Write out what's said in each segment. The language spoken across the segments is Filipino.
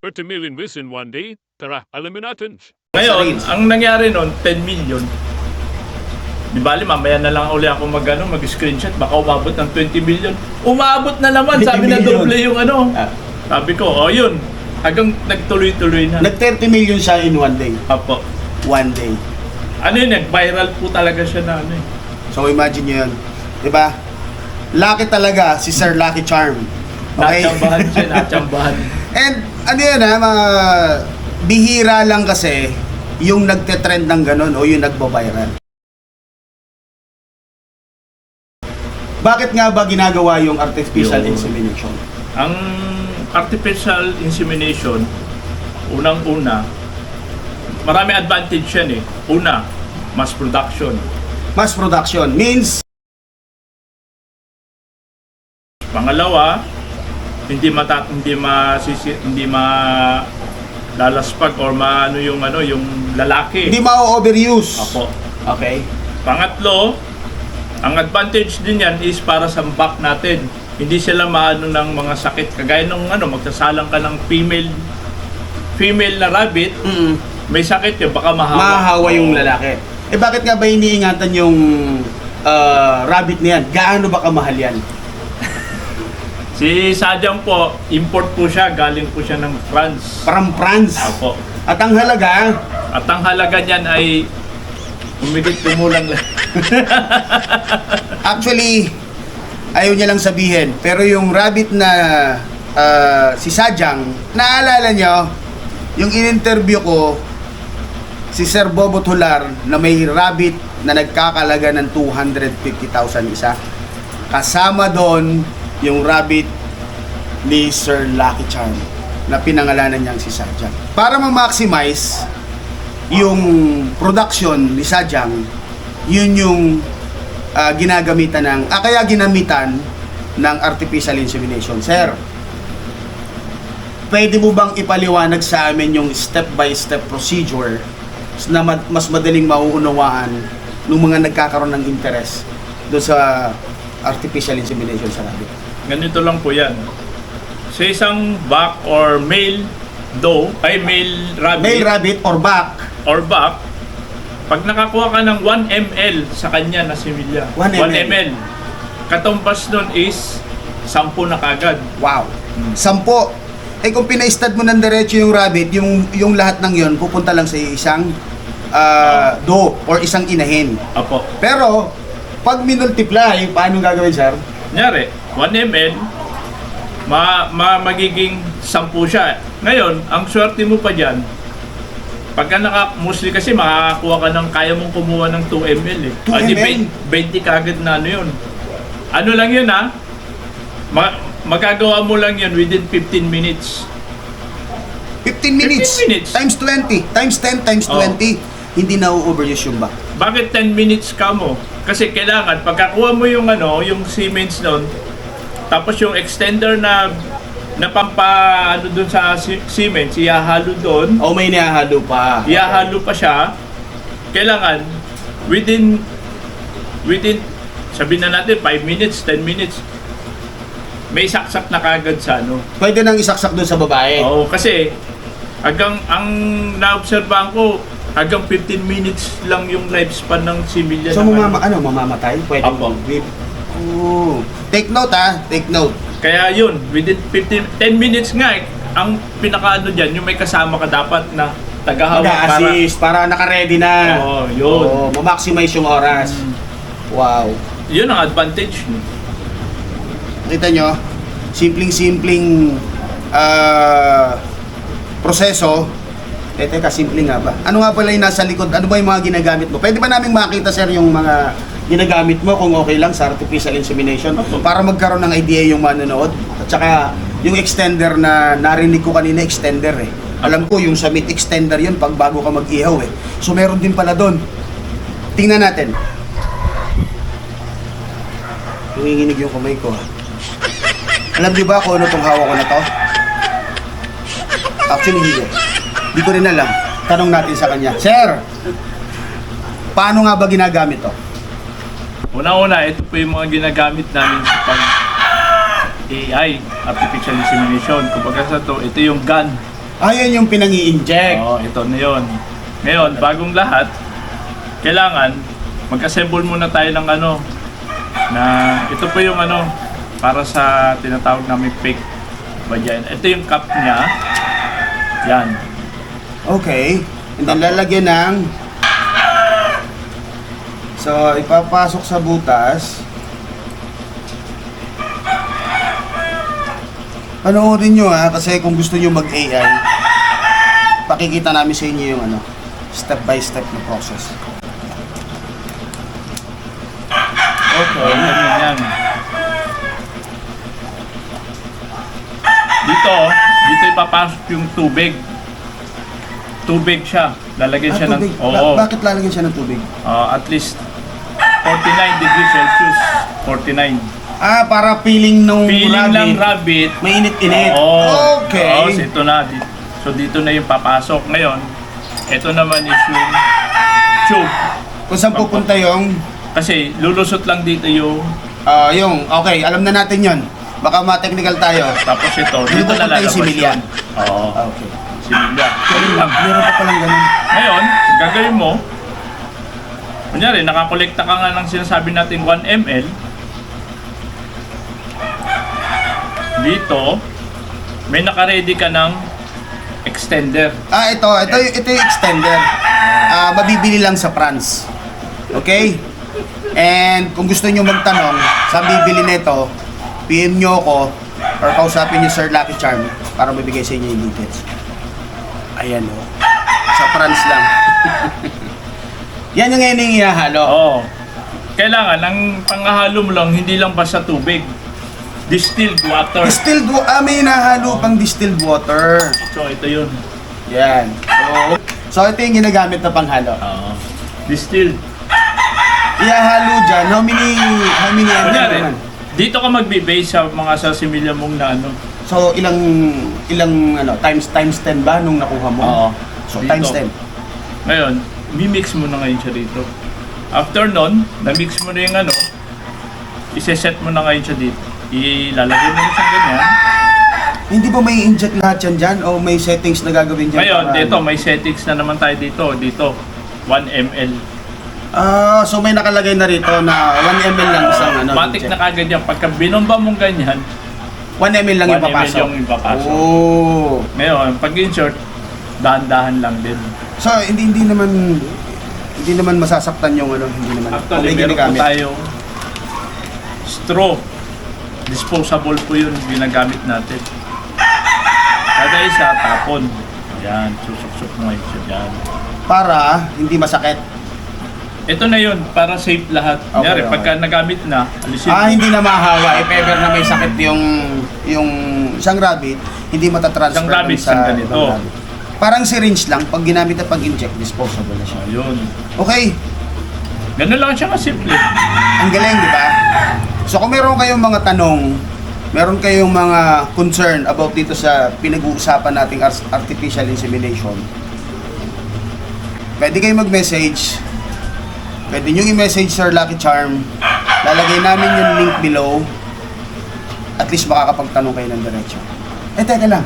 30 million views in one day. Tara, alamin natin. Ngayon, ang nangyari nun, 10 million. Di bali, mamaya na lang uli ako mag-screenshot, baka umabot ng 20 million. Umabot na naman, 20 sabi na million. doble yung ano. Ah. Sabi ko, oh yun, hanggang nagtuloy-tuloy na. Nag-30 million siya in one day. Apo. One day. Ano yun, nag-viral po talaga siya na ano eh. So imagine nyo yun. Diba? Lucky talaga si Sir Lucky Charm. Okay? Natsambahan siya, natsambahan. And ano yan ha, mga bihira lang kasi yung nagte-trend ng ganun o yung nagbo-viral. Bakit nga ba ginagawa yung artificial Yung- insemination? Ang artificial insemination, unang-una, marami advantage yan eh. Una, mass production. Mass production means Pangalawa, hindi lalaspag or yung lalaki. hindi ma-overuse. Apo. Okay. Pangatlo, ang advantage din yan is para sa back natin. Hindi sila maano ng mga sakit. Kagaya nung magsasalang ka ng female na rabbit, may sakit yun, baka mahawa. Mahahawa yung Oo. lalaki. Eh bakit nga ba iniingatan yung rabbit na yan? Gaano ba kamahal yan? Si Sadyang po, import po siya, galing po siya ng France. From France. Apo. At ang halaga, At ang halaga niyan ay kumulang lang. actually, ayaw niya lang sabihin. Pero yung rabbit na si Sadyang, naalala nyo, yung in-interview ko, si Sir Bobo Tular, na may rabbit na nagkakalaga ng 250,000 isa. Kasama doon yung rabbit ni Sir Lucky Charm na pinangalanan niyang si Sadyang. Para ma-maximize yung production ni Sadyang, yun yung ginagamitan kaya ginamitan ng artificial insemination. Sir, pwede mo bang ipaliwanag sa amin yung step-by-step procedure na mas madaling mauunawaan ng mga nagkakaroon ng interest doon sa artificial insemination sa rabbit? Ganito lang po yan. Sa isang buck or male rabbit, Male rabbit or buck, pag nakakuha ka ng 1 ml sa kanya na similya, 1 ml. ml, katumbas nun is 10 na kagad. wow, 10. Eh kung pina-stud mo ng diretso yung rabbit, yung lahat ng yon pupunta lang sa isang doe or isang inahin. Apo. Pero pag minultiply, paano gagawin, sir? Kunyari, 1 ml, magiging 10 siya. Ngayon, ang swerte mo pa dyan, pagka mostly kasi makakakuha ka ng, kaya mong kumuha ng 2 ml eh. 2 Adi, ml? 20 kagad na ano yun. Ano lang yun ha? Magagawa mo lang yun within 15 minutes. 15 minutes, 15 minutes. times 20, times 10, times Oh. 20, hindi na overuse yung back. Bakit 10 minutes ka mo? Kasi kailangan, pagkakuha mo yung yung Siemens nun, tapos yung extender na dun sa Siemens, ihahalo dun, O may nihahalo pa. ihahalo pa siya, kailangan within sabihin na natin 5 minutes, 10 minutes, may saksak na kagad sa Pwede nang isaksak doon sa babae. Oo, kasi ang naobserbahan ko, hanggang 15 minutes lang yung lifespan ng similya. So na mamamatay? Pwede Apo. mag-whip. Oh. Take note take note. Kaya yun, within 10 minutes nga ang pinakaano dyan, yung may kasama ka dapat na tagahawak Mag-assist para naka-ready na. Oo, yun. Oo, ma-maximize yung oras. Wow. Yun ang advantage. Kita nyo, simpleng proseso. Teka, simple nga ba? Ano nga pala yung nasa likod? Ano ba yung mga ginagamit mo? Pwede ba namin makita, sir, yung mga ginagamit mo kung okay lang sa artificial insemination? Para magkaroon ng idea yung manonood. At saka, yung extender na narinig ko kanina, extender eh. Alam ko, yung sa meat extender yun pag bago ka mag-ihaw eh. So, meron din pala doon. Tingnan natin. Nanginginig yung kamay ko. Alam niyo ba kung ano itong hawak ko na to? Actually, hindi. Hindi ko rin alam. Tanong natin sa kanya. Sir, paano nga ba ginagamit to? Una-una, ito po yung mga ginagamit namin sa pag AI, artificial insemination. Kumbaga sa ito yung gun. Ayun yung pinang-i-inject. Oo, ito na yun. Ngayon, bagong lahat, kailangan mag-assemble muna tayo ng ano, na ito po yung ano, para sa tinatawag namin fake vagina. Ito yung cup niya. Yan. Okay. And then lalagyan ng... So, ipapasok sa butas. Panoorin nyo kasi kung gusto nyo mag-AI, pakikita namin sa inyo yung ano, step by step na process. Okay. Yan. Dito ipapasok yung tubig. Tubig siya. Lalagyan siya tubig. ng... Oo. Bakit lalagyan siya ng tubig? At least 49 degrees Celsius. 49. Para feeling nung Feeling ng rabbit. Mainit-init. Oo. Okay. Oo, so ito na. So dito na yung papasok. Ngayon, ito naman is yung tube. Kung saan pupunta yung... Kasi lulusot lang dito yung... okay, alam na natin yon. Baka ma-technical tayo. Tapos ito, dito pupunta na yung lalabas similya. yun. Oo. Okay. Similya. Ganun lang. Meron pa palang ganun. Ngayon, gagawin mo, kunyari, nakakolekta ka nga ng sinasabi natin 1 ml. Dito, may nakaready ka ng extender. Ito yung extender. Mabibili lang sa France. Okay? And kung gusto nyo magtanong sa bibili nito, PM nyo ako or kausapin nyo Sir Lucky Charm para mabigay sa inyo yung details. Ayan sa France lang. Yan yung ngayon yung ihahalo. Oo. Kailangan, ang panghahalo mo lang, hindi lang basta tubig. Distilled water. May hinahalo pang distilled water. So, ito yun. Yan. So ito yung ginagamit na panghalo. Oo. Distilled. Ihahalo dyan. How many Kunyari, naman? dito ka magbe-base sa mga sasimilya mong na ano. So ilang times 10 ba nung nakuha mo? Oo. So Dito. times 10. Ngayon, mimix mo na ngayon siya dito. After nun, na-mix mo na yung ano, iseset mo na ngayon siya dito. Ilalagay mo na siyang ganyan. Hindi ba may inject lahat yan dyan? O may settings na gagawin dyan? Ngayon, para- dito, may settings na naman tayo dito. Dito, 1 ml. So may nakalagay na rito na 1 ml lang isang Matik inject. na kagad yan. Pagka binomba mong ganyan, 1 ml lang 1 yung ml papasok. yung ipapasok. Oh. Ngayon, pag insert, dahan-dahan lang din. So hindi naman masasaktan yung hindi naman. Actually, Okay, meron po ginagamit. tayong straw. Disposable po yun ginagamit natin. Kada isa, tapon. Yan, susuk-suk mo ngayon siya dyan. Para hindi masakit. Ito na yun, para safe lahat. Okay, Kunyari, okay. pagka nagamit na, alisin mo. Hindi na mahawa. If ever na may sakit yung isang rabbit, hindi matatransfer Isang rabbit, sa isang ganito. ibang rabbit. Parang syringe lang, pag ginamit na pag-inject, disposable na siya. Ayun. Okay, Ganun lang siya kasimple. ang galing, di ba? So kung meron kayong mga tanong, meron kayong mga concern about dito sa pinag-uusapan nating artificial insemination, pwede kayo mag-message. Pwede nyo i-message Sir Lucky Charm. Lalagay namin yung link below. At least makakapagtanong kayo ng diretso. Teka lang.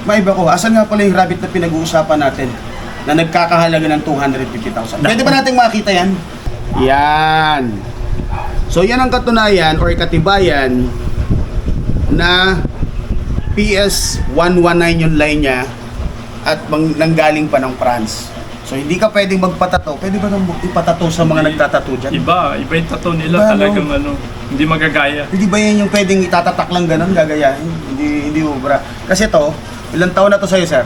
Maiba ko. Asan nga pala yung rabbit na pinag-uusapan natin na nagkakahalaga ng 250,000? Pwede ba natin makita yan? Yan. So yan ang katunayan or katibayan na PS119 yung line niya at nanggaling pa ng France. So hindi ka pwedeng magpatato. Pwede ba nang ipatato sa mga nagtatato dyan? Iba yung tato nila Iba, talagang hindi magagaya. Hindi ba yan yung pwedeng itatatak lang ganun, gagayahin? Hindi ubra. Kasi to, ilang taon na to sa'yo, sir?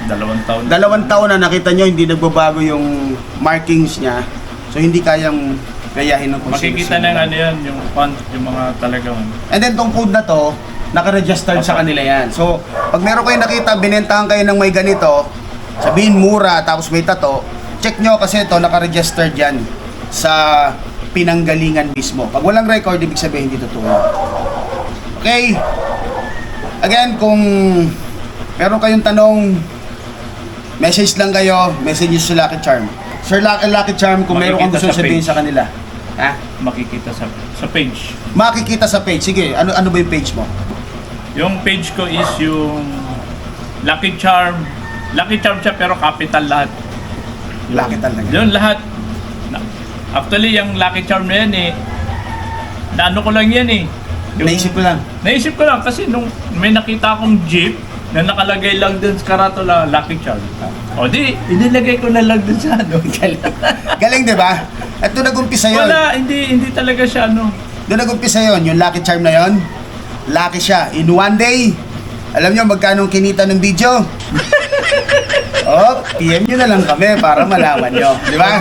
2 taon. 2 taon na nakita nyo, hindi nagbabago yung markings niya. So hindi kayang gayahin ng kung Makikita sino-sino. ng ano yan, yung font, yung mga talagang And then tong code na to, naka-registered sa kanila yan. So, pag meron kayo nakita, binentahan kayo ng may ganito, sabihin mura, tapos may tato, check nyo kasi ito, naka-registered yan sa pinanggalingan mismo. Pag walang record, ibig sabihin hindi totoo. Okay? Again, kung meron kayong tanong, message lang kayo, message nyo sa Lucky Charm. Sir Lucky Charm, kung meron kang Makikita gusto sa sabihin page. sa kanila. Ha? makikita sa page. Makikita sa page. Sige, ano ba yung page mo? Yung page ko is yung Lucky Charm. Lucky Charm siya pero capital lahat. Laki talaga. Yun lahat. Actually, yung Lucky Charm na yan naano ko lang yan Naisip ko lang. Naisip ko lang kasi nung may nakita akong jeep na nakalagay lang dun sa karatula, Lucky Charm. O di, inilagay ko na lang dun sa Galing, di ba? At doon nag-umpisa yun. Wala, hindi talaga siya Doon nag-umpisa yun, yung Lucky Charm na yun. Lucky siya. In one day, alam nyo magkano ang kinita ng video? PM nyo na lang kami para malaman nyo. Di ba?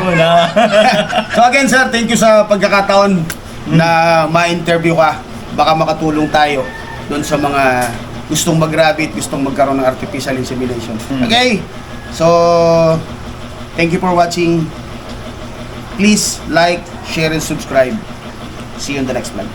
So again sir, thank you sa pagkakataon na ma-interview ka. Baka makatulong tayo doon sa mga gustong mag-rabbit, gustong magkaroon ng artificial insemination. Okay? So, thank you for watching. Please like, share, and subscribe. See you in the next vlog.